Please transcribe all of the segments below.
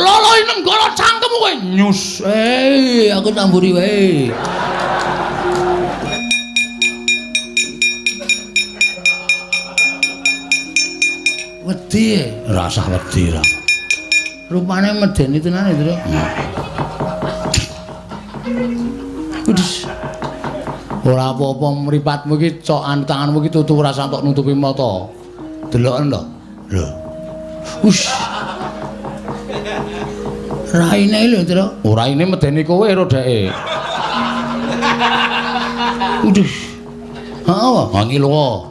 Loloi nenggara cangkemmu kowe nyus. Aku tamburi wae. Wedi, rasah wedi ra. Rupane medeni tenane, Tru. Udus. Ora apa-apa mripatmu iki cokan tanganmu iki tutu ora sampe nutupi mata. Deloken to. Lho. Us. Raine lho, Tru. Ora ini medeni kowe ro deke. Udus. Apa? Wangi lho. Wah.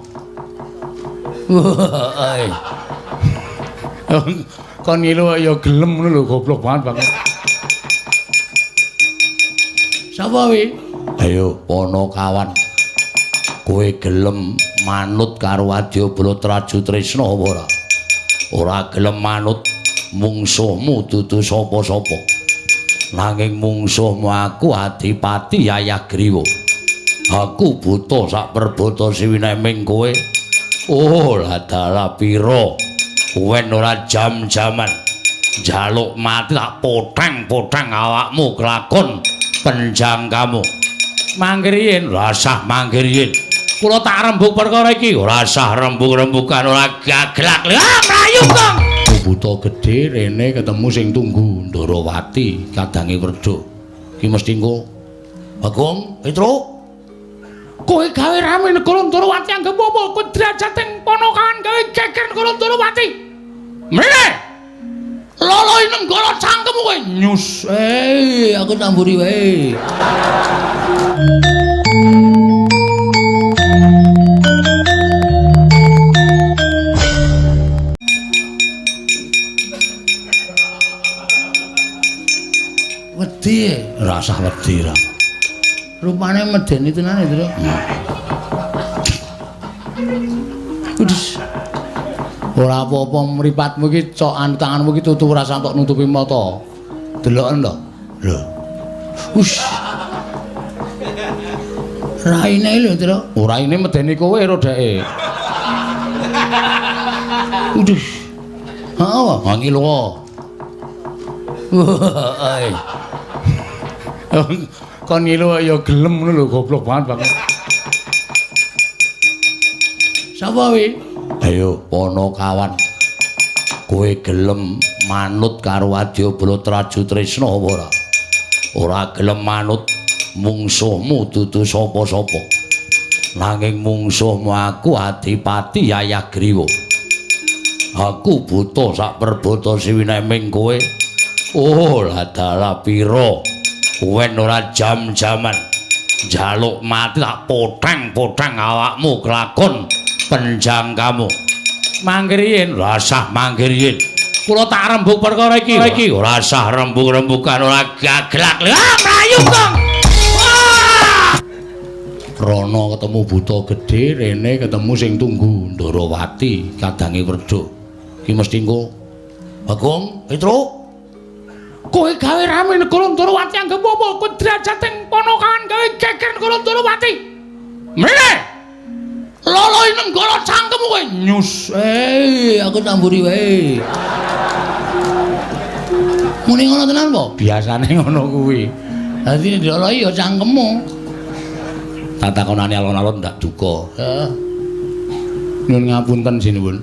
Kon ngilu ya gelem ngono lho, goblok banget. Sapa wi? Ayo Ponokawan. Kowe gelem manut karo Wadyabala Traju Tresna apa ora? Ora gelem manut mungsuhmu dudu sapa-sapa. Nanging mungsuhmu aku Adipati Yayagriwa. Aku buta sak perbata siwineming kowe. Oh, lah dalah pira? Wen ora jam-jaman njaluk mati tak poteng-poteng awakmu kelakon penjangkamu. Mangkiriyen rasah mangkiriyen. Kula tak rembug perkara iki ora sah rembug-rembugan ora gaglak. Mlayu kong. Buta gedhe rene ketemu sing tunggu Ndarawati kadange Werda. Ki mesti engko. Bagong, Petruk. Kowe gawe rame negara Ndarawati anggep apa? Kowe derajateng Ponokawan gawe geger negara Ndarawati. Mrene. Loloi nenggara cangkemmu kowe nyus. Aku tamburi wae. Wedi, rasah wedi ra. Rupane medeni tenane, Tru. Udus. Ora apa-apa mripatmu iki cokan tanganmu iki tutu ora sampe nutupi mata. Deloken to. Lho. Us. Raine lho, Tru. Ora ini medeni kowe ro deke. Udus. Apa? Wangi lho. Wah. Kon ngilu ya gelem ngono lho, goblok banget. Sapa wi? Ayo Ponokawan. Kowe gelem manut karo Wadyabala Traju Tresna apa ora? Ora gelem manut mungsuhmu dudu sapa-sapa. Nanging mungsuhmu aku Adipati Yayagriwa. Aku buta sak perbata siwineming kowe. Oh, lah dalah pira? Wen ora jam-jaman njaluk mati tak poteng-poteng awakmu kelakon penjangkamu. Mangkiriyen rasah mangkiriyen. Kula tak rembug perkara iki ora sah rembug-rembugan ora gaglak. Mlayu kong. Rono ketemu buta gedhe rene ketemu sing tunggu Ndarawati kadange Werda. Ki mesti engko. Bagong, Petruk. Kowe gawe rame negara Ndarawati anggep apa? Kowe derajateng Ponokawan gawe geger negara Ndarawati. Mrene. Loloi nenggara cangkemmu kowe nyus. Aku tamburi wae. Muni ngono tenan apa? Biasane ngono kuwi. Dadi loloi ya cangkemmu. Tak takonane alon-alon ndak duka. Nyuwun ngapunten sinuwun.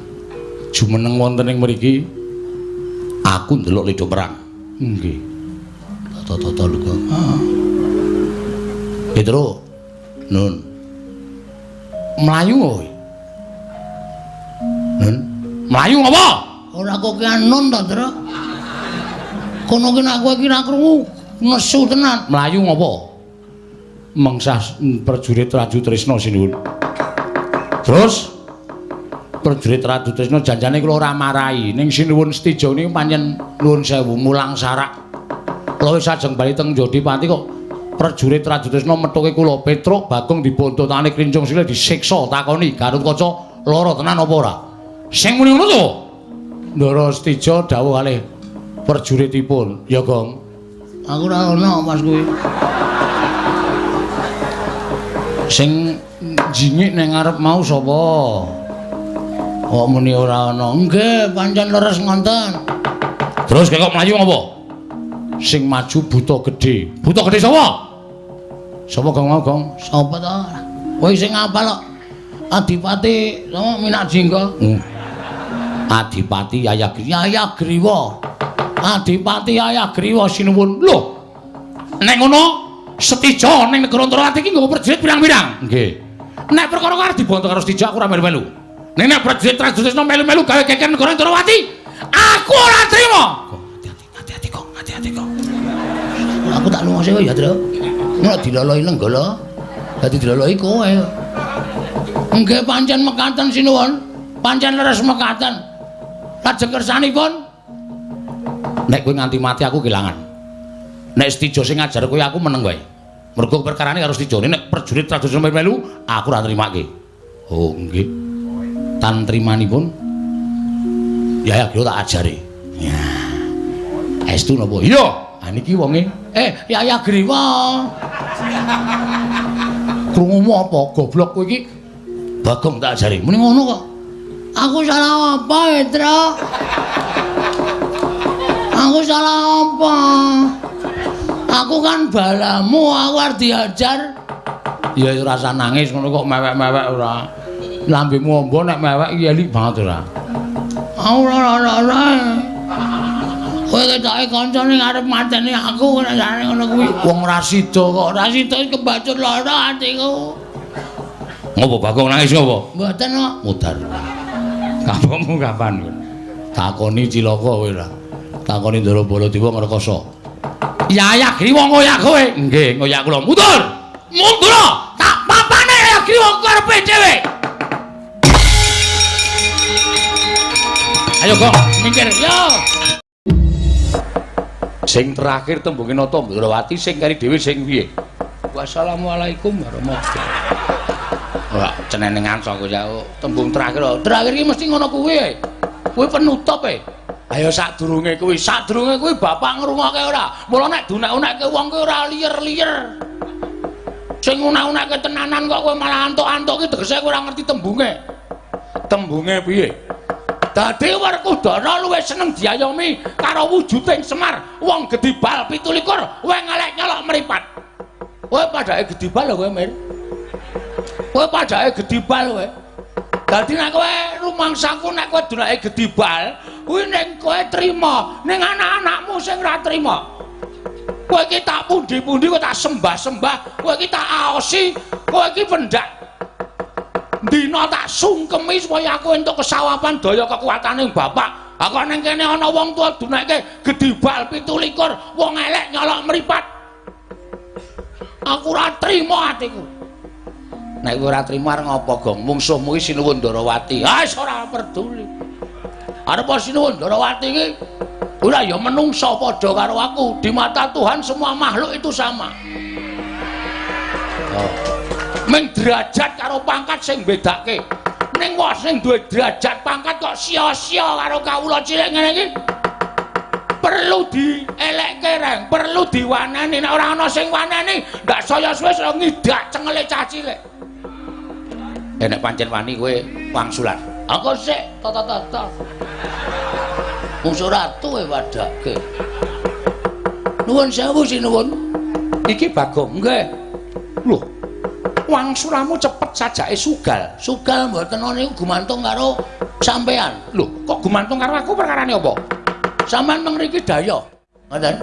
Jumeneng wonten ing mriki aku ndelok Ledha Perang. Nggih. Tata luka. Petro. Nun. Mlayu kowe. Nun. Mlayu apa? Ora kok ki nun to, Tru. Kono ki nek kowe ki ra krungu nesu tenan. Mlayu apa? Mengsah prajurit Traju Tresna sinuwun. Terus prajurit Traju Tresna janjane kula ora marahi ning sinuwun Stijo niku pancen nuwun sewu mulang sarak. Kula wis ajeng bali teng Jodipati kok prajurit Traju Tresna methuke kula Petruk Bagong dibontotane krincung sile disiksa takoni Garutkaca lara tenan apa ora? Sing muni ngono to. Ndara Stijo dawuh kalih prajuritipun, "Ya, Gong. Aku ora ono Mas kuwi." Sing jingik ning ngarep mau sapa? Kok muni ora ana? Nggih, pancen leres ngonten. Terus kok mlayu ngopo? Sing maju buta gedhe. Buta gedhe sapa? Sapa Gong mau Gong? Sapa to? Kowe sing apal kok. Adipati sama Minak Jingga. Adipati Yayagriwa. Adipati Yayagriwa sinuwun. Lho. Nek ngono Setija ning negara Antrawati iki nggo prajurit pirang-pirang? Nggih. Nek perkara karo dibantu karo Setija aku ora melu-melu. Nek prajurit melu-melu gawe geger negara Antrawati, aku ora trima. Hati-hati kok, hati-hati kok. Aku tak lungose kowe ya, Tru. Nek dilolohi Lenggala, dadi dilolohi kowe. Nggih pancen mekaten sinuwun. Pancen leres mekaten. Lajeng kersanipun nek kowe nganti mati aku kelangan. Nek Setija sing ngajar kowe aku meneng wae. Mergo perkarane karo Setija nek prajurit tradisional melu aku ora nrimake. Oh nggih. Tan trimanipun ya kira tak ajari. Ya. Estu napa? Iya. Ah niki wonge. Yaya Griwa. Krungumu apa goblok kowe iki? Bagong tak ajari. Muni ngono kok. Aku salah apa, Petra? Aku salah apa? Aku kan balamu, aku harus diajar. Ya rasa nangis ngono kok mewek-mewek ora. Lambemu ombo nek mewek iki elik banget ora. Ora. Kowe ketoke kancane arep mateni aku nek jane ngono kuwi. Wong ra sida kok. Ora sida kebacut lara atiku. Ngopo Bagong nangis ngopo? Mboten kok. Mudar. Kapanmu kapan? Takoni Cilaka kowe ora. Takoni Ndara Baladewa ngrekoso. Yaya Griwa ngoyak kowe. Nggih, ngoyak kula. Mundur. Mundur. Tak papane Yaya Griwa karepe dhewe. Ayo kok mikir yo. Sing terakhir tembunge nata Ndrawati sing kari dhewe sing piye? Wassalamualaikum warahmatullahi. Ora cenenengan saka ya tembung terakhir. Terakhir iki mesti ngono kuwi. Kuwi penutup e. Ayo sadurunge kuwi bapak ngrungokke ora. Mula nek dunek-unekke wong kuwi ora liyer-liyer. Sing unek-unekke tenanan kok kowe malah antuk-antuk ki tegese kowe ora ngerti tembunge. Tembunge piye? Dadi Werkudara luwih seneng diayomi karo wujuding Semar, wong Gedibal 17, kowe ngelek nyolok mripat. Kowe padake Gedibal lho kowe, Mir. Kowe padake Gedibal kowe. Dadi nek kowe rumangsaku nek kowe dunake Gedibal, kuwi ning kowe trima, ning anak-anakmu sing ora trima. Kowe iki tak pundi-pundi kowe tak sembah-sembah, kowe iki tak aosi, kowe iki pendak. Dina tak sungkemi supaya aku entuk kesawapan daya kekuataning bapak. Aku ning kene ana wong tuwa dunake Gedibal 17, wong elek nyolok mripat. Aku ora trima atiku. Nek kowe ora trima arep ngopo, Gong? Mungsuhmu iki Sinuwun Ndarawati. Wis ora peduli. Arep Sinuwun Ndarawati iki ora ya menungsa padha karo aku. Di mata Tuhan semua makhluk itu sama. Oh. Ming derajat karo pangkat sing bedake. Ning wong sing duwe derajat pangkat kok sia-sia karo kawula cilik ngene iki. Perlu dielekke reng, perlu diwaneni. Nek ora ana sing waneni, ndak saya suwe ngidak cengele cah cilik. Nek pancen wani kowe wangsulan. Aku sik tata-tata. Musuh ratu wadake. Nuwun sewu sinuwun. Iki Bagong nggih. Lho. Wangsulamu cepet sajake sugal. Sugal mboten niku gumantung karo sampean. Lho, kok gumantung karo aku perkarane apa? Sampeyan teng mriki daya. Ngoten.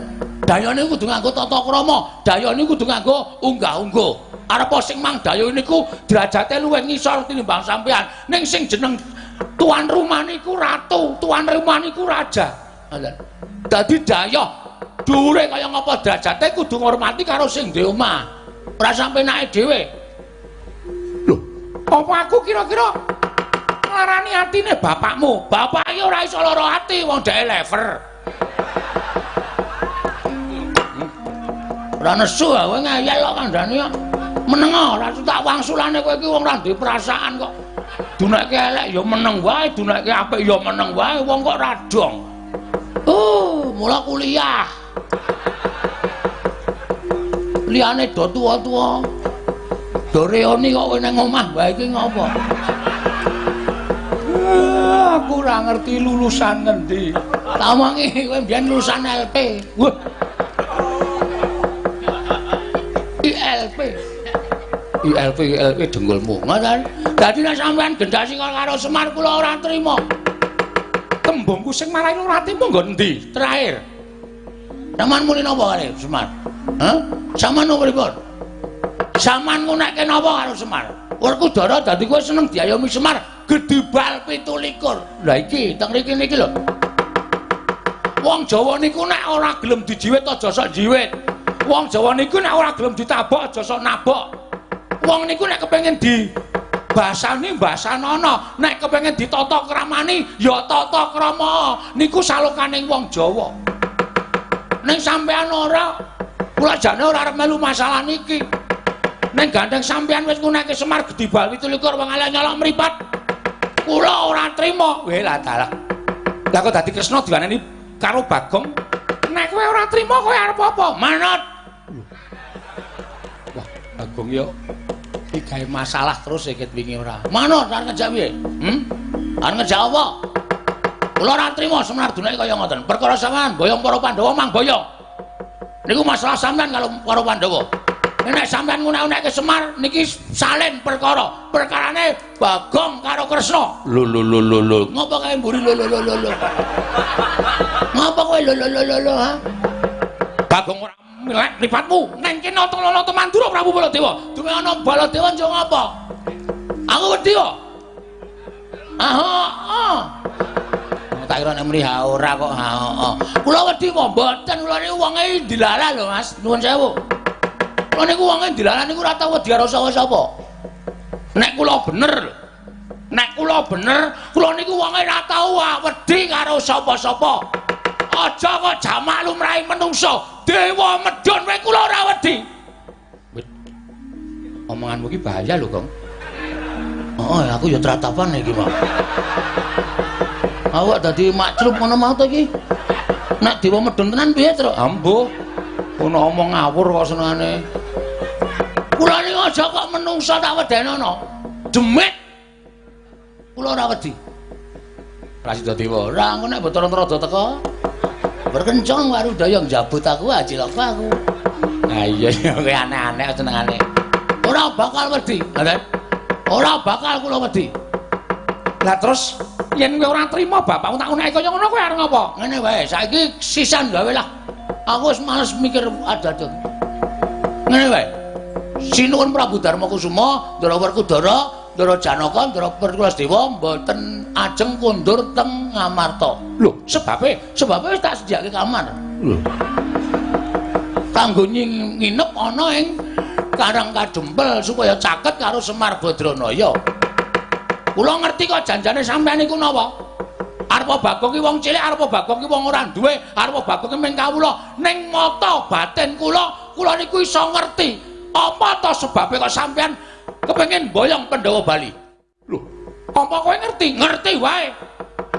Daya niku kudu nganggo tata krama, daya niku kudu nganggo unggah-ungguh. Arep sing mang daya niku derajate luwih ngisor tinimbang sampean. Ning sing jeneng tuan rumah niku ratu, tuan rumah niku raja. Ngoten. Dadi daya dhuwure kaya ngapa derajate kudu ngormati karo sing ndek omah. Ora sampe nake dhewe. Lho, apa aku kira-kira nglarani atine bapakmu? Bapak iki ora iso lara ati wong dhek lever. Ora nesu kowe ngeyel kok kandhane kok. Meneng ora tak wangsulane kowe iki wong ora duwe perasaan kok. Dunekke elek ya meneng wae, dunekke apik ya meneng wae, wong kok radong. Mula kuliah. Liyane do tuwa-tuwa. Do reoni kok kowe nang omah wae iki ngopo? Aku ora ngerti lulusan ngendi. Tak omongi kowe mbiyen lulusan LP. Wah. ILP denggulmu. Ngoten. Dadi nek sampean gendasi karo Semar kula ora trima. Tembungku sing marahi ora trima nggon ndi? Terakhir. Sampeyan muni napa karo Semar? Hah? Sampeyan nopo pripun? Sampeyan ngunekke napa karo Semar? Werkudara dadi kowe seneng diayomi Semar gedibal 17. Lah iki teng mriki niki lho. Wong Jawa niku nek ora gelem dijiwit aja sok jiwit. Wong Jawa niku nek ora gelem ditabok aja sok nabok. Wong niku nek kepengin dibasani basanana, nek kepengin ditata kramani ya tata krama. Niku salokaning wong Jawa. Ning sampean ora, kula jane ora arep melu masalah niki. Ning gandeng sampean wis ngunekke Semar gedibal 17 wong ala nyolok mripat. Kula ora trima. Weh lah dalah. Lah kok dadi Kresna diwaneni karo Bagong. Nek kowe ora trima kowe arep apa? Manut. Wah, Bagong yo iki gawe masalah terus iki wingi ora. Manut arep ngejak piye? Arep ngejak apa? Kula ora trima Semar dunake kaya ngoten. Perkara sampean boyong para Pandhawa mang boyong. Niku masalah sampean karo para Pandhawa. Nek sampean ngunek-unekke Semar niki salin perkara. Perkarane Bagong karo Kresna. Lho. Ngopo kae mburi lho. Ngopo kowe lho ha? Bagong ora milek mripatmu. Neng kene nata Mandura Prabu Baladewa. Duwe ana Baladewa njo ngopo? Aku wedi kok. Tak kira nek mrih ora kok Kula wedi kok mboten kula niku wonge dilalah lho Mas. Nuwun sewu. Kula niku wonge dilalah niku ora tau wedi karo sapa-sapa. Nek kula bener, kula niku wonge ora tau wedi karo sapa-sapa. Aja kok jamak lumrahe menungso, dewa medhun kowe kula ora wedi. Omonganmu iki bahaya lho, Gong. Aku ya tratapan iki, Pak. Awak dadi makclup ngono mau to iki. Nek dewa medhun tenan piye, Tru? Ambuh. Ono omong ngawur kok senengane. Kula niku aja kok menungso tak wedenono. Demit. Kula ora wedi. Prasidya Dewa, ora engko nek Bathara Rada teko. Berkencang karo daya njabut aku ajilok aku. Nah iya kowe aneh-aneh senengane. Ora bakal wedi, Raden. Ora bakal kula wedi. Lah terus yen kowe ora trima bapakmu tak unekke kaya ngono kowe arep ngopo? Ngene wae, saiki sisan gawe lah. Aku wis males mikir ada-ada. Ngene wae. Sinuwun Prabu Darmakusuma, Ndara Werkudara, Ndara Janaka, Ndara Werkuladewa mboten ajeng kundur teng Ngamarta. Lho, sebabe wis tak sediake kamar. Lho. Kanggo nginep ana ing Karang Kadempel supaya caket karo Semar Badranaya. Kula ngerti kok janjane sampeyan iku napa? Arep Bagong ki wong cilik, arep Bagong ki wong ora duwe, arep Bagong ki mung kawula. Ning mata batin kula niku iso ngerti. Apa to sebabe kok sampeyan kepengin boyong Pandhawa Bali? Lho, apa kowe ngerti? Ngerti wae.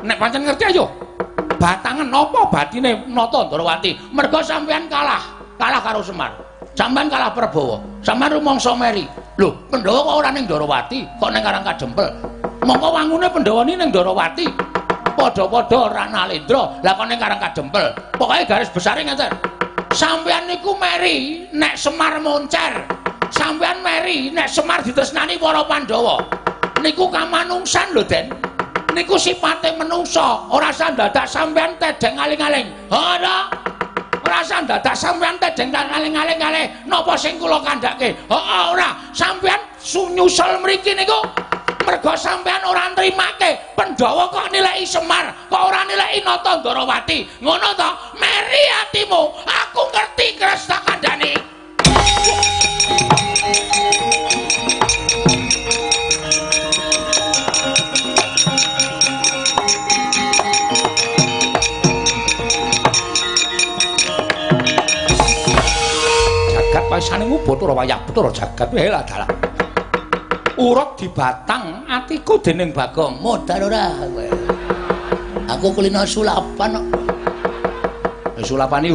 Nek pancen ngerti ayo. Batangan apa batine Nata Ndrawati? Merga sampeyan kalah karo Semar. Sampeyan kalah Prabowo. Sampeyan rumangsa meri. Lho, Pandhawa kok ora ning Ndrawati, kok ning Karang Kadempel. Mongko wangune Pandhawa ni ning Ndrawati. Padha-padha Ranalendra, lah kok ning Karang Kadempel. Pokoke garis besare ngeten. Sampeyan niku meri nek Semar moncer. Sampeyan meri nek Semar ditresnani para Pandhawa. Niku kamanungsan lho, Den. Niku sipate menungsa, ora usah dadak sampeyan tedeng aling-aling. Ora. Ora usah dadak sampeyan tedeng aling-aling kalih napa sing kula kandhake. Ora. Sampeyan nyusul mriki niku merga sampeyan ora nrimake Pandhawa kok nilai Semar, kok ora nilai Nata Ndrawati. Ngono to? Meri atimu. Aku ngerti Kresna kandhane. Jagat paisane ngubut ora wayah Bathara jagat wae lah dalah. Urut dibatang atiku dening Bagong. Modal ora kowe. Aku kulino sulapan kok. Sulapane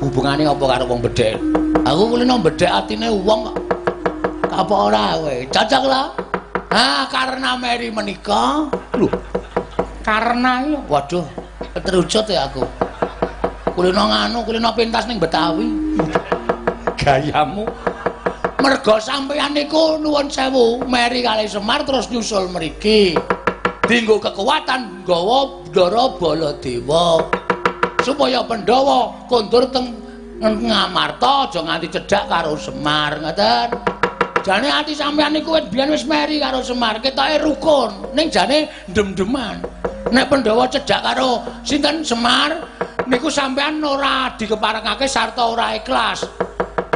hubungane apa karo wong bedhek? Aku kulino bedhek atine wong kok. Apa ora kowe? Cocok lah. Karena meri menika. Lho, Karena iya. Waduh, terujut ya aku. Kulino nganu, kulino pintas ning Betawi. Gayamu. Merga sampeyan niku nuwun sewu, meri kalih Semar terus nyusul mriki. Dinggo kekuatan nggawa Ndara Baladewa. Supaya Pandhawa kondur teng Ngamarta aja nganti cedhak karo Semar, ngoten. Jane ati sampeyan niku biyen wis meri karo Semar, ketoke rukun, ning jane ndem-ndeman. Nek Pandhawa cedhak karo sinten Semar, niku sampeyan ora dikeparengake sarta ora ikhlas.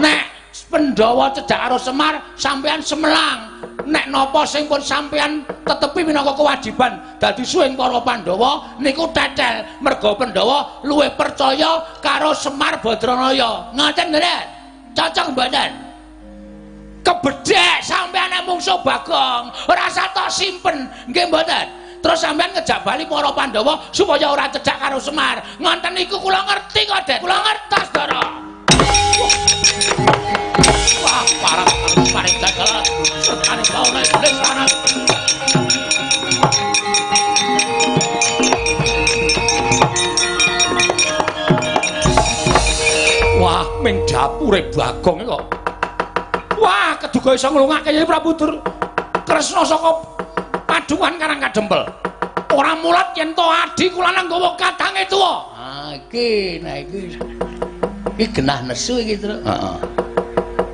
Nek Pandhawa cedhak karo Semar, sampeyan semelang. Nek napa sing pun sampeyan tetepi minangka kewajiban dadi suwing para Pandhawa niku tetel merga Pandhawa luwih percaya karo Semar Badranaya. Ngoten mboten? Cocok mboten? Kebedhek sampeyan nek mungsuh Bagong, ora satok simpen, nggih mboten? Terus sampeyan ngejak bali para Pandhawa supaya ora cedhak karo Semar. Ngoten niku kula ngerti kok, Dek. Kula ngertos, Ndara. Wah, parah paring dagelan sertane baune lesanan. Wah, ming dapure Bagong kok. Wah, keduga iso nglungake Kyai Prabu Kresna saka Paduan Karang Kadempel. Ora mulat yen to adi kula nang nggawa kadange tuwa. Ah, iki, nah iki. Iki genah nesu iki, Tru. Heeh.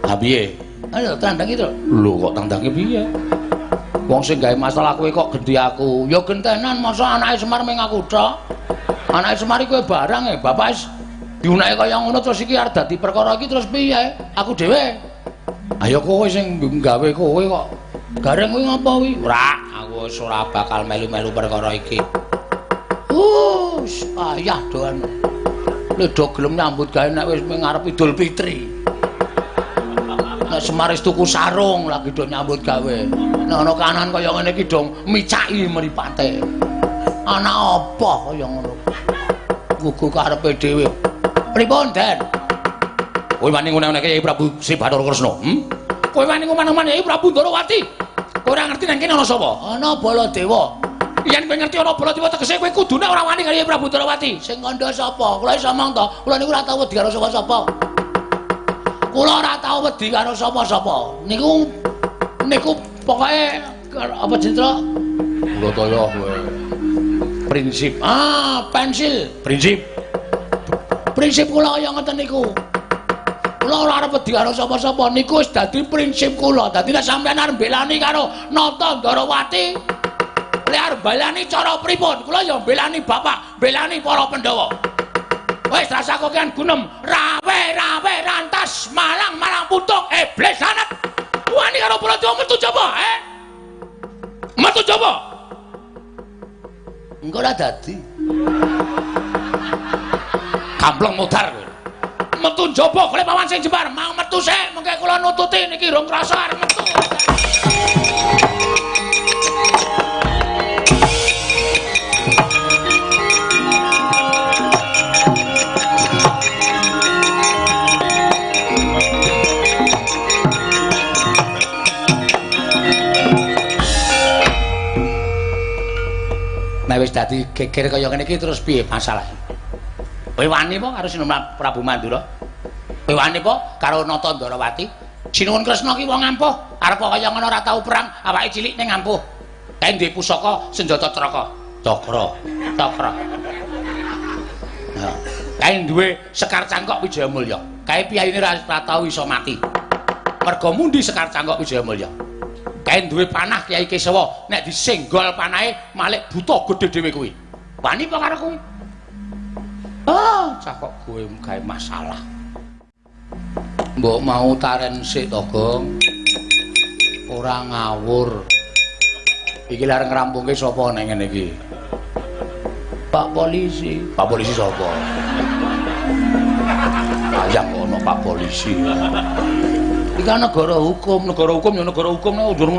Ha piye? Ayo tandang itu. Lho kok tandange piye? Wong sing gawe masalah kowe kok gendhi aku. Ya gentenan masa anake Semar ming aku tok. Anake Semar iku barang bapak wis diunake kaya ngono terus iki arep dadi perkara iki terus piye? Aku dhewe. Ayo kowe sing gawe kowe kok. Gareng kuwi ngapa kuwi? Ora, aku wis ora bakal melu-melu perkara iki. Ayah doan. Lho do gelem nyambut gawe nek wis ngarep Idul Fitri. Nek Semar wis tuku sarung lagi do nyambut gawe. Nek ana kanan kaya ngene iki dong micaki mripate. Ana apa kaya ngono? Gugu karepe dhewe. Pripun, Den? Kowe wani ngune-uneke Kyai Prabu Sri Bathara Kresna? Kowe wani ngomong-ngomong Kyai Prabu Ndarawati? Kowe ora ngerti nang kene ana sapa? Ana Baladewa. Yen kowe ngerti ana Baladewa tegese kowe kudune ora wani karo Kyai Prabu Ndarawati. Sing kandha sapa? Kula iso omong to. Kula niku ora tau wedi karo sapa-sapa. Kula ora tau wedi karo sapa-sapa. Niku pokoke apa jentra? Kula kaya kowe. Prinsip. Pensil. Prinsip. Prinsip kula kaya ngoten niku. Kula ora arep wedi karo sapa-sapa. Niku wis dadi prinsip kula. Dadi nek sampeyan arep belani karo Nata Ndarawati, lek arep belani cara pripun? Kula ya belani bapak, belani para Pandhawa. Wis rasa kokean gunem, rawe rantas malang putuk iblis sanat. Wani karo Baladewa metu coba, metu coba. Engko ora dadi. Kampleng modar kowe. Metu njaba golek pawan sing jembar, mau metu sik, mengke kula nututi niki rong krasa arep metu. Nek wis dadi geger kaya ngene iki terus piye masalahe? Kowe wani apa karo Sinuwun Prabu Mandura? Kowe wani apa karo Nata Ndarawati? Sinuwun Kresna ki wong ampuh, arep kaya ngono ora tau perang, awake cilik ning ampuh. Kae duwe pusaka senjata cakra. Nah, kae duwe Sekar Cangkok Wijayamulya. Kae piyayine ora tau iso mati. Merga mundi Sekar Cangkok Wijayamulya? Kae duwe panah Kyai Kesawa, nek disenggol panahe malik buta gedhe dhewe kuwi. Wani apa karo kuwi? Cah kok kowe gawe masalah. Mbok mau taren sik to, Gong. Ora ngawur. Iki lare ngrampungke sapa nang ngene iki? Pak Polisi. Pak Polisi sapa? Ayang ono Pak Polisi. Iki kan negara hukum ya negara hukum nek undur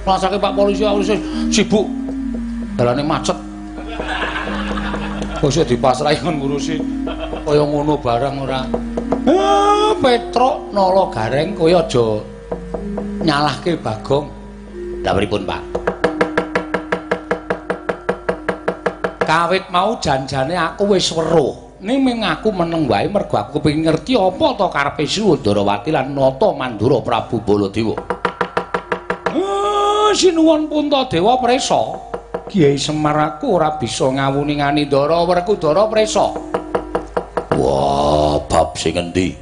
ngrasake Pak Polisi wis sibuk. Dalane macet. Wis dipasrahi kon ngurusi kaya ngono barang ora. Petruk nala gareng kowe aja nyalahke Bagong. Lah pripun, Pak? Kawit mau janjane aku wis weruh. Ning ming aku meneng wae mergo aku kepengin ngerti apa to karepe Sindrawati lan Nata Mandura Prabu Baladewa. Sinuwun Puntadewa Presa. Kyai Semar aku ora bisa ngawuni ngani Ndara Werkudara Presa. Wah, bab sing endi?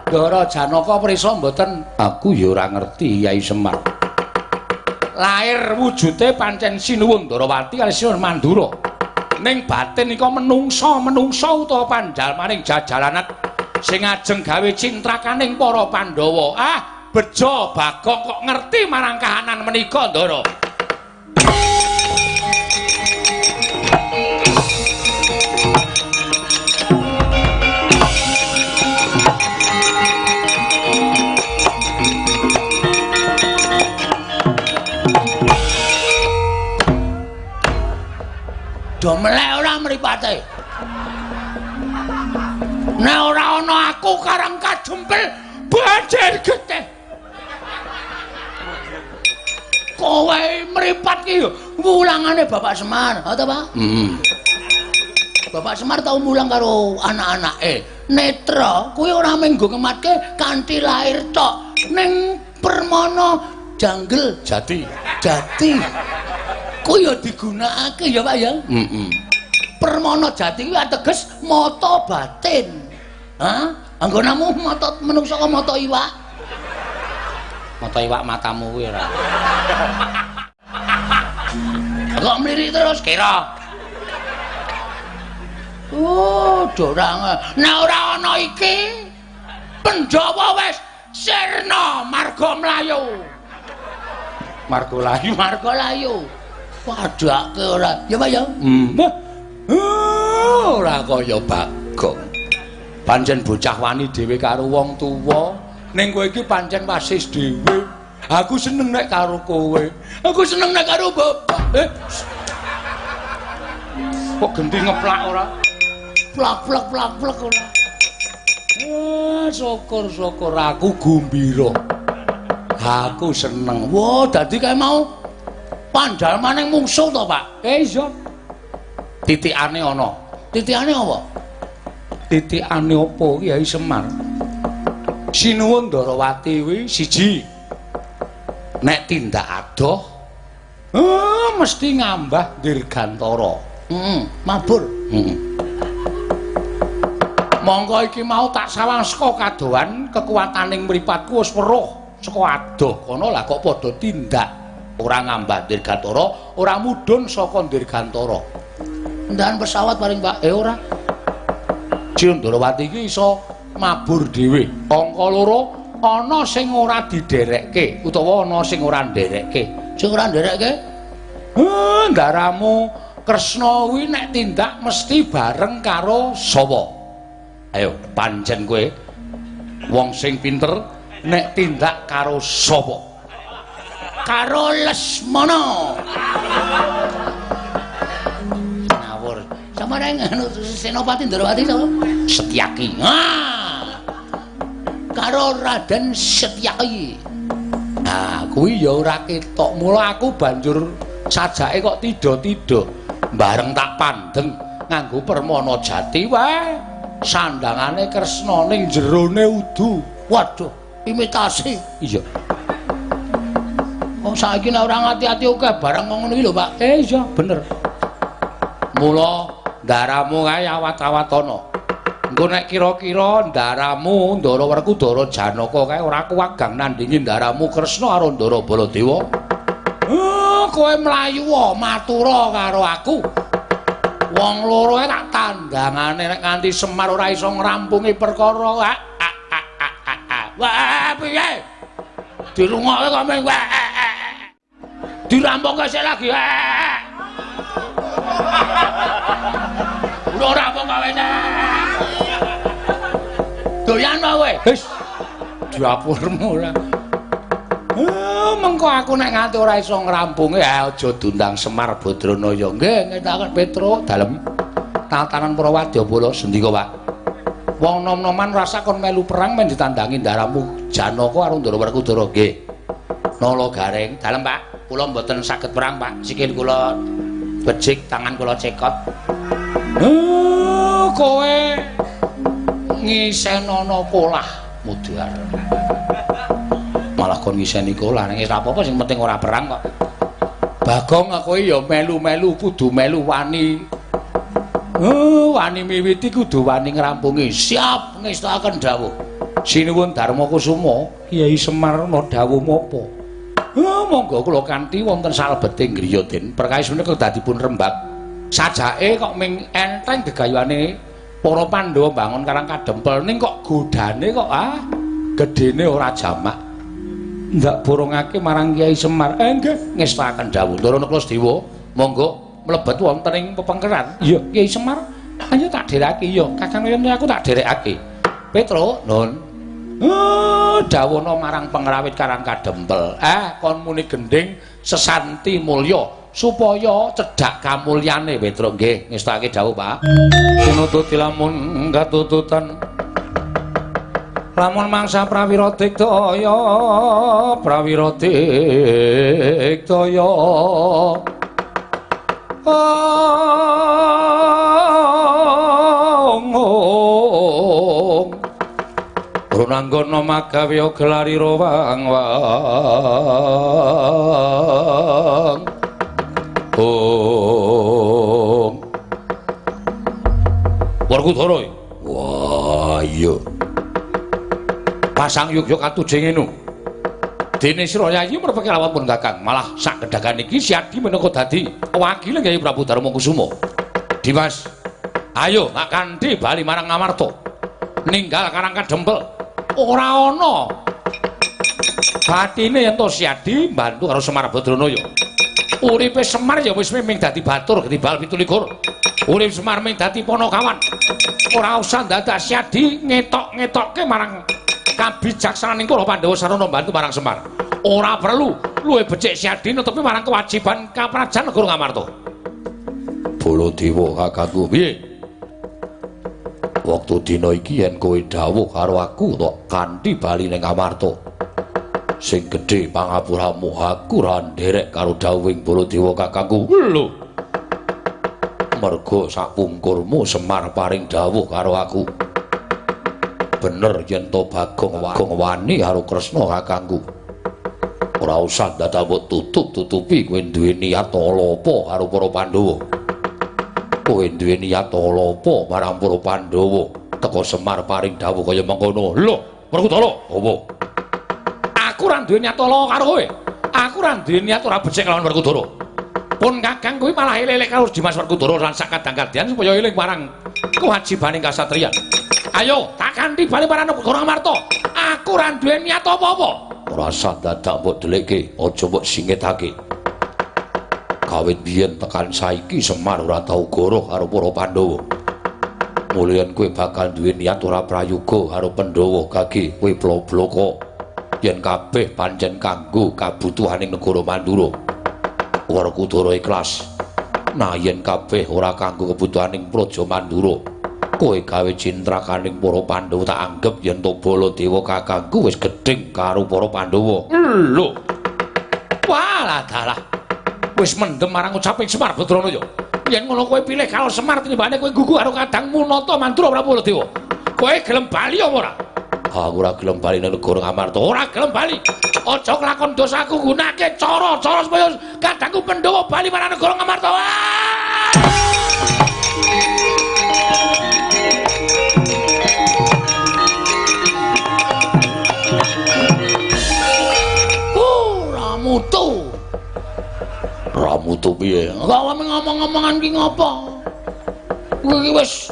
Ndara Janaka Presa mboten. Aku ya ora ngerti, Kyai Semar. Lair wujude pancen Sinuwun Ndarawati kali Sinuwun Mandura. Ning batin nika menungsa utawa panjalmaning jajalanat sing ajeng gawe cintrakaning para Pandhawa. Bejo Bagong kok ngerti marang kahanan menika, Ndara. Do melek ora mripate. Nek ora ana aku karang kajempel banjir getih. Kowe mripat ki yo mulangane Bapak Semar, ha ta, Pak? Bapak Semar tau mulang karo anak-anake. Netra kuwi ora menggo ngematke kanthi lair tok. Ning permana janggel jati. Ku ya digunakake ya Pak ya. Permana jati kuwi ateges mata batin. Anggonamu mata menungsa kok mata iwak. Mata iwak matamu kuwi ora. Kok mlirik terus kira. Dorang. Nek ora ana iki Pandhawa wis sirna marga mlayu. Marga layu. Padake ora. Ya Pak ya. Ora kaya Bagong. Pancen bocah wani dhewe karo wong tuwa. Ning kowe iki pancen wasis dhewe. Aku seneng nek karo kowe. Aku seneng nek karo bapak. Kok genti ngeplak ora? Plak ora. Syukur aku gumbira. Aku seneng. Wah, dadi kae mau pandhalmaning mungsuh to, Pak? Iya. Titikane ana. Titikane apa? Titikane apa, Kyai Semar? Sinuwun Ndarawati kuwi siji. Nek tindak adoh, mesti ngambah dirgantara. Mabur. Monggo iki mau tak sawang saka kadohan kekuwataning mripatku wis weruh saka adoh kono lah kok padha tindak. Ora ngambah dirgantara, ora mudhun saka dirgantara. Ndahan pesawat paling Pak, ora. Ndarawati iki iso mabur dhewe. Angka loro ana sing ora diderekke utawa ana sing ora nderekke. Sing ora nderekke? Ndaramu Kresna kuwi nek tindak mesti bareng karo sapa? Ayo, pancen kowe wong sing pinter nek tindak karo sapa? Karo Lesmana. Ngawur. Sama anu Senopati Ndarawati sapa? Setyaki. Karo Raden Setyaki. Kuwi ya ora ketok. Mula aku banjur sajake kok tida-tida bareng tak pandeng nganggo permana jati wae. Sandangane Kresna ning jerone udu. Waduh, imitasi. Iya. Wong saiki nek ora ngati-ati akeh barang ngono iki lho, Pak. Iya, bener. Mula ndaramu kae awat-awatana. Engko nek kira-kira ndaramu Ndara Werkudara Janaka kae ora kuwagang nandingi ndaramu Kresna karo Ndara Baladewa. Kowe mlayu matura karo aku. Wong loro tak tandangane nek nganti Semar ora iso ngrampungi perkara. Wah, piye? Dirungokke kok meng dirampungke sik lagi. Ora rampung kawene. Doyan kowe. Wis diapurmu lah. Mengko aku nek nganti ora iso ngrampunge aja dundang Semar Badranaya. Nggih, ngetaken Petro dalem. Tatanan para wadyabala sendika, Pak. Wong nom-noman rasa kon melu perang men ditandangi ndaramu Janaka karo Ndara Werkudara. Nggih. Nala Gareng, dalem, Pak. Kula mboten saged perang, Pak. Sikil kula becik, tangan kula cekot. Kowe ngisenono polah mudhar. Malah kon ngiseni kolah ning ora apa-apa sing penting ora perang kok. Bagong kowe ya melu-melu kudu melu wani. Wani miwiti kudu wani ngrampungi. Siap ngestakaken dawuh. Sinuwun Darma Kusuma, Kyai Semar ana dawuh menapa? Monggo kula kanthi wonten salebeting griya Den. Perkawis menika dadipun rembag. Sajake kok ming enteng gegayuane para Pandhawa bangun Karang Kadempel ning kok godane kok gedene ora jamak. Ndak borongake marang Kyai Semar. Nggih, ngestakaken dawuh. Ndara Klasdewa, monggo mlebet wonten ing pepengkeran. Iya, Kyai Semar, ayo tak dherekake ya. Kakang yen aku tak dherekake. Petro, Nun. Dawono marang pengrawit Karang Kadempel. Kon muni gending sesanti mulya supaya cedhak kamulyane Petro. Nggih, ngestake dawuh, Pak. Pinututi lamun katututan lamun mangsa prawira digdaya Runanggana magawe gelari wang-wang Werkudara. Wah iya. Pasang yugya katujing enu. Dene Sira Yayi merpeke lawan pun Kakang, malah sak gedhagan iki Siadi meneka dadi wakile Kyai Prabu Darma Kusuma. Dimas, ayo tak kanthi bali marang Ngamarta. Ninggal Karang Kadempel. Ora ana batine yen to Siadi mbantu karo Semar Badranaya. Uripe Semar ya wis ming dadi batur ketibal 17. Urip Semar ming dadi Panakawan. Ora usah dadak Siadi ngetok-ngetokke marang kabijaksananing para Pandhawa sarana mbantu marang Semar. Ora perlu luwih becik Siadi netepi marang kewajiban kaprajan negara Ngamarta. Baladewa kakangku, piye? Waktu dina iki yen kowe dawuh karo aku tok kanthi bali ning Ngamarta. Sing gedhe pangapuramu aku ra nderek karo dawuhing Baladewa kakangku. Lho. Merga sapungkurmu Semar paring dawuh karo aku. Bener yen to Bagong wani karo Kresna kakangku. Ora usah dadak mbok tutup-tutupi kowe duwe niat apa karo para Pandhawa. Kowe duwe niat apa marang para Pandhawa teka Semar paring dawuh kaya mengkono. Lho, Werkudara, apa? Aku ora duwe niat karo kowe. Aku ora duwe niat ora becik kelawan Werkudara. Pun Kakang kuwi malah elek karo Dimas Werkudara lan sak kadang-kadang supaya eling marang kewajibaning kasatriyan. Ayo, tak kanthi bali marang negara Ngamarta. Aku ora duwe niat apa-apa. Ora usah dadak mbok delekke, aja mbok singitake. Kawit biyen tekan saiki Semar ora tau goroh karo para Pandhawa. Mulyan kowe bakal duwe niat ora prayoga karo Pandhawa kage kowe blok-bloko. Yen kabeh pancen kanggo kabutuhaning negara Mandura. Werkudara ikhlas. Nah yen kabeh ora kanggo kebutuhaning praja Mandura, kowe gawe cintrakaning para Pandhawa tak anggap yen to Baladewa kakangku wis gedhing karo para Pandhawa. Lho. Walah dalah. Wis mendem marang ucaping Semar Badranaya. Yen ngono kowe pilih karo Semar tinimbane kowe gugu karo kadangmu Nata Mantura Prabu Baladewa. Kowe gelem bali apa ora? Aku ora gelem bali nang negara Ngamarta. Ora gelem bali. Aja kelakon dosaku gunake cara-cara supaya kadangku Pandhawa bali marang negara Ngamarta. Ramutu piye? Kok ngomong-ngomongan ki ngopo? Kowe iki wis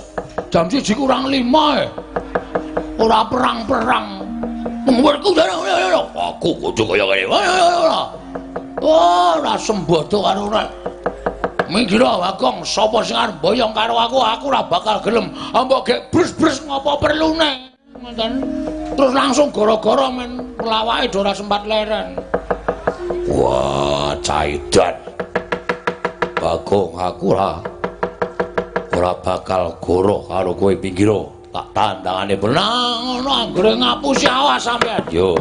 jam 1 kurang 5 ora perang-perang. Ngwerku aku kudu kaya kene. Ora sembodo karo ora. Mikira Bagong sapa sing arep boyong karo aku ora bakal gelem. Mbok gek bres-bres ngopo perlune. Ngoten. Terus langsung gara-gara men lawake ora sempat leren. Wah, caidan. Bagong aku ora bakal goroh karo kowe pinggira. Tak tandangane benang ngono anggere ngapusi awas sampean. Yo.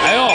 Ayo.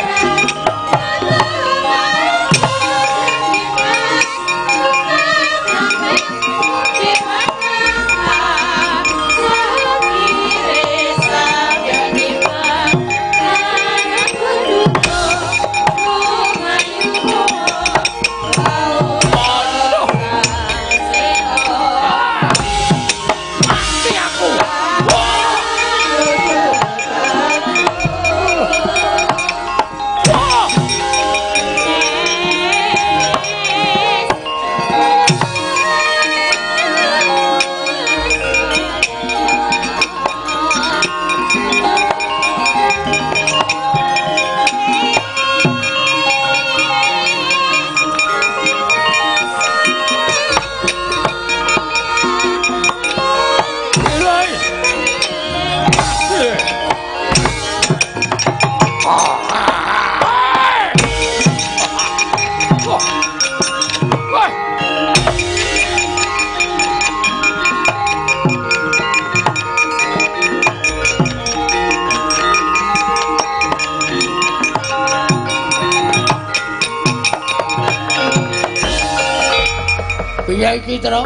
Piye iki, Tru?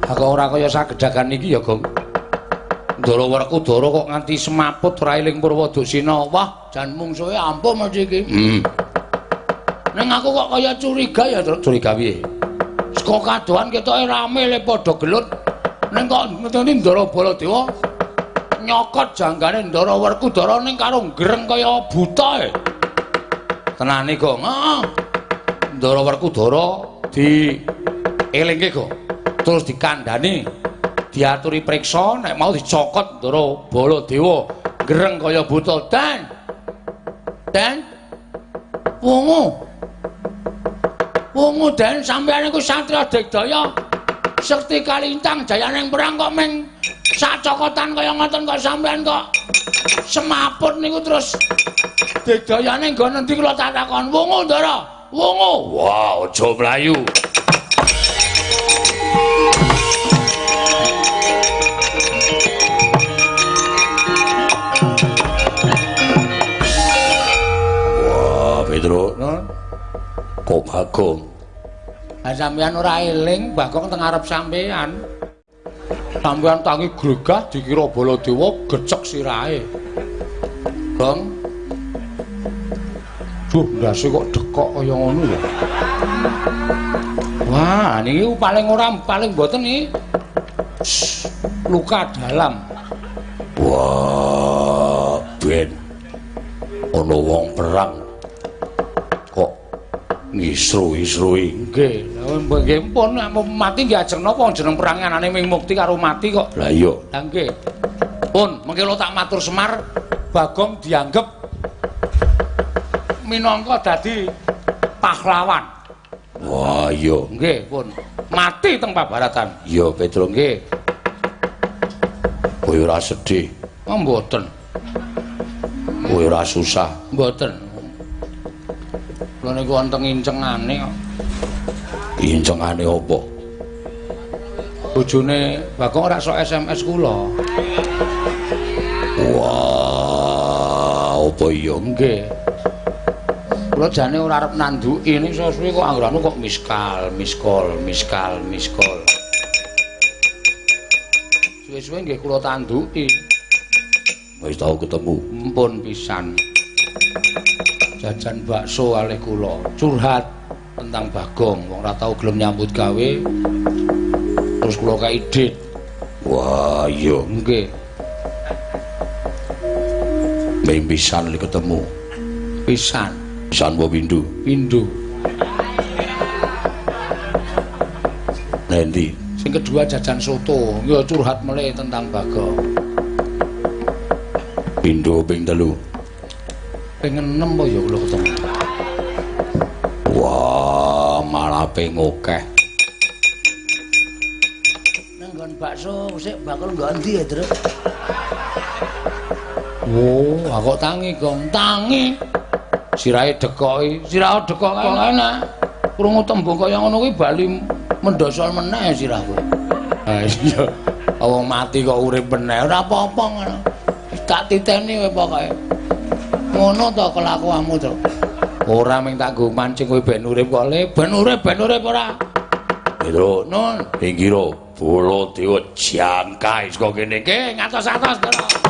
Aku ora kaya sagedagan iki ya, Gong. Ndara Werkudara kok nganti semaput ora eling Purwadasina. Wah, Jan mungsuhe ampun mesti iki. Ning aku kok kaya curiga ya, Tru. Curiga piye? Saka kadohan ketoke rame le padha gelut. Ning kok ngeteni Ndara Baladewa nyokot janggane Ndara Werkudara ning karo greng kaya buta e. Tenane, Gong. Heeh. Ndara Werkudara di elingke, Gong. Terus dikandhani, diaturi priksa nek mau dicokot Ndara Baladewa greng kaya buta. Den. Wungu. Wungu Den sampeyan iku satriya Digdaya. Sekti kalintang jayaning perang kok ming sacokotan kaya ngoten kok sampeyan kok semaput niku terus Digdayane nggo nendi kula tak takon. Wungu Ndara, wungu. Wah, aja mlayu. Wah, Pedro. Kok Bagong? Lah sampeyan ora eling Bagong teng arep sampeyan. Sampeyan tangi gregah dikira Baladewa gecek sirahe. Bang. Duh, ndase kok dekok kaya ngono ya. Wah, niki paling ora paling mboten iki. Luka dalam. Wah, Ben. Ana wong perang kok ngisru-isrui. Nggih, nggih pun mati nggih ajeng napa jeneng perang anane ming mukti karo mati kok. Lah iya. Lah nggih. Pun mengke lo tak matur Semar, Bagong dianggep minangka dadi pahlawan. Wah, iya. Nggih, pun. Mati teng pabaratan. Iya, Pedro. Nggih. Kowe ora sedih, Oh, mboten. kowe ora susah. Mboten. Kula niku wonten incengane kok. Incengane apa? Bojone Bagong ora sok SMS kula. Wah, apa iya? Nggih. Kula jane ora arep nanduki ning suwe kok anggerane kok miskol. Suwe-suwe nggih kula tanduki. Wis tau ketemu. Mpun pisan. Jajan bakso kalih kula, curhat tentang Bagong, wong ora tau gelem nyambut gawe. Terus kula kei dit. Wah, iya. Nggih. Mimpisan li ketemu. Pisan. Pisan apa pindho? Pindho. Nendi? Sing kedua jajan soto, ya curhat meleh tentang Bagong. Pindho ping 3. Pengen 6 apa ya kula ketemu. Wah, malah ping akeh. Nang nggon bakso sik bakal nggo endi ya, Tru? Oh, Aku tangi, Gong, tangi. Sirahe dekoki, sirah dekok kae enak. Krungu tembung kaya ngono kuwi bali mendosol meneh sirahku. ah iya. Wong mati kok urip meneh ora apa-apa ngono. gak titeni kowe pokoke. Ngono to kelakuanmu, Tru. Ora mung tak nggo mancing kowe ben urip kok, Le. Ben urip ora. Pedro, Nun, pinggiro, Baladewa jangkai saka kene iki ngatos-atos, Tru.